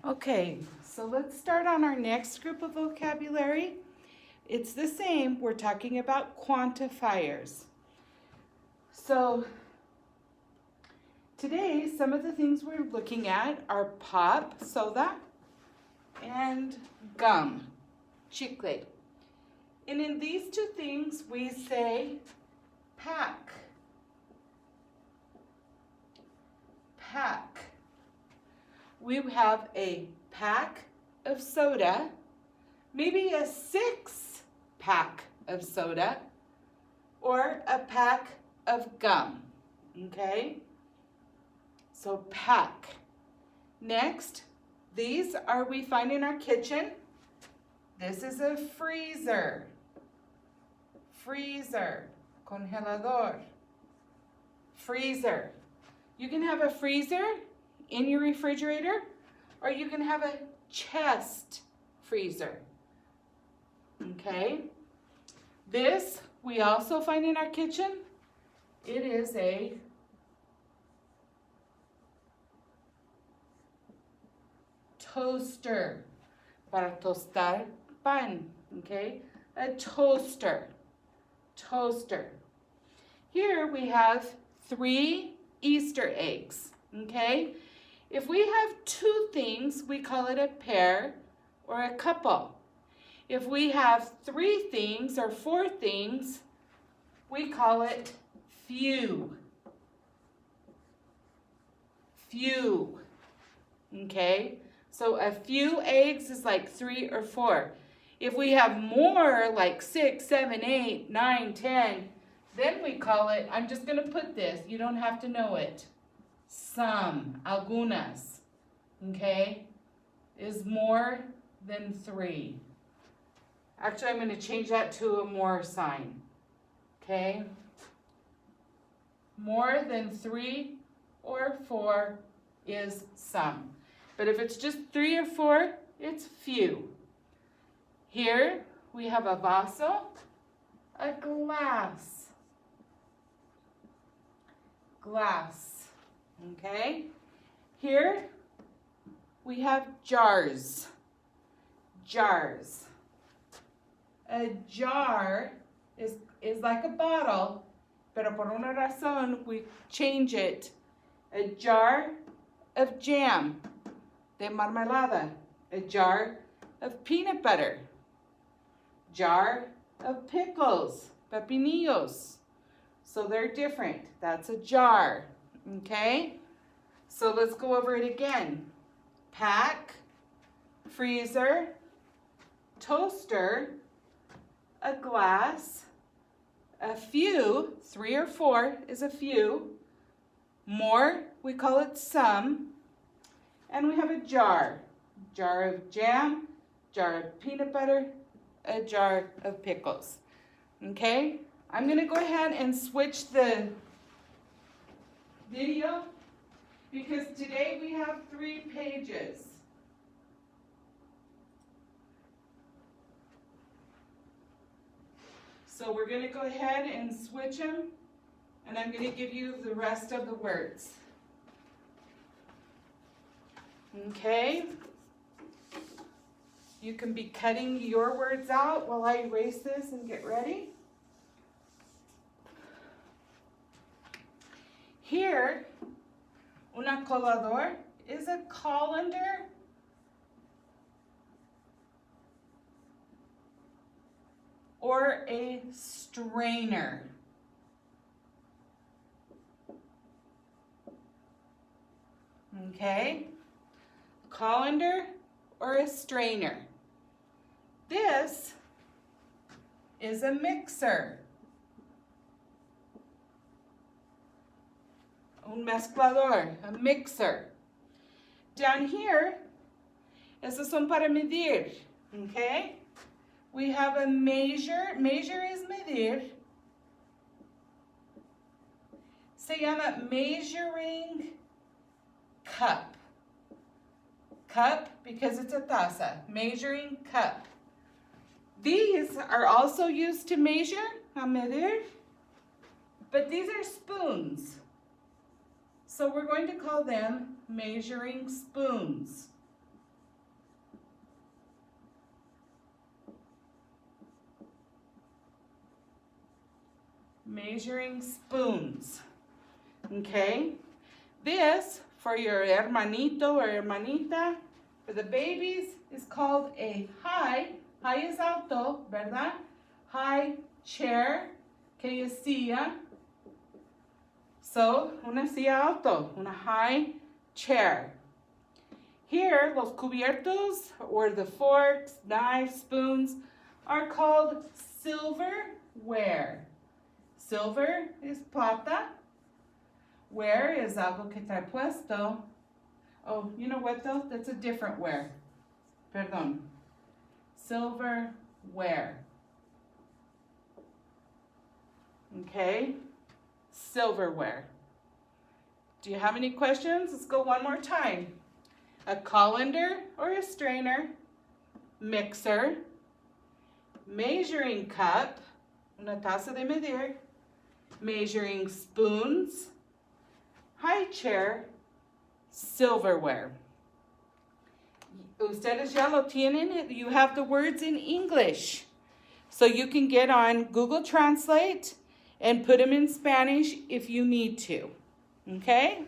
Okay, so let's start on our next group of vocabulary. It's the same. We're talking about quantifiers. So today, some of the things we're looking at are pop, soda, and gum, chicle. And in these two things, we say pack. Pack. We have a pack of soda, maybe a 6-pack of soda, or a pack of gum, okay? So pack. Next, these are we find in our kitchen. This is a freezer. Freezer, congelador. Freezer. You can have a freezer in your refrigerator, or you can have a chest freezer. Okay? This we also find in our kitchen. It is a toaster para tostar pan. Okay? A toaster. Toaster. Here we have 3 Easter eggs. Okay? If we have 2 things, we call it a pair or a couple. If we have 3 things or 4 things, we call it few. Few. Okay? So a few eggs is like 3 or 4. If we have more, like 6, 7, 8, 9, 10, then we call it, I'm just going to put this, you don't have to know it. Some, algunas, okay, is more than 3. Actually, I'm going to change that to a more sign, okay? More than 3 or 4 is some. But if it's just 3 or 4, it's few. Here we have a vaso, a glass. Glass. Okay, here we have jars. Jars. A jar is like a bottle, pero por una razón we change it. A jar of jam, de marmelada. A jar of peanut butter. Jar of pickles, pepinillos. So they're different. That's a jar. Okay, so let's go over it again. Pack, freezer, toaster, a glass, a few, 3 or 4 is a few, more, we call it some, and we have a jar. Jar of jam, jar of peanut butter, a jar of pickles. Okay, I'm going to go ahead and switch the video because today we have 3 pages. So we're going to go ahead and switch them, and I'm going to give you the rest of the words. Okay? You can be cutting your words out while I erase this and get ready. Here, una colador is a colander or a strainer. Okay? Colander or a strainer. This is a mixer. Un mezclador, a mixer. Down here, esos son para medir, okay? We have a measure. Measure is medir. Se llama measuring cup. Cup because it's a taza. Measuring cup. These are also used to measure, a medir, but these are spoons. So we're going to call them measuring spoons. measuring spoons. Okay? This, for your hermanito or hermanita, for the babies, is called a high es alto, ¿verdad? High chair, que es silla. So, una silla alto, una high chair. Here, los cubiertos, or the forks, knives, spoons, are called silverware. Silver is plata. Ware is algo que trae puesto. Oh, you know what though? That's a different ware. Perdón. Silverware. Okay? Silverware. Do you have any questions? Let's go one more time. A colander or a strainer, mixer, measuring cup, una taza de medir, measuring spoons, high chair, silverware. Ustedes ya lo tienen. You have the words in English. So you can get on Google Translate and put them in Spanish if you need to. Okay?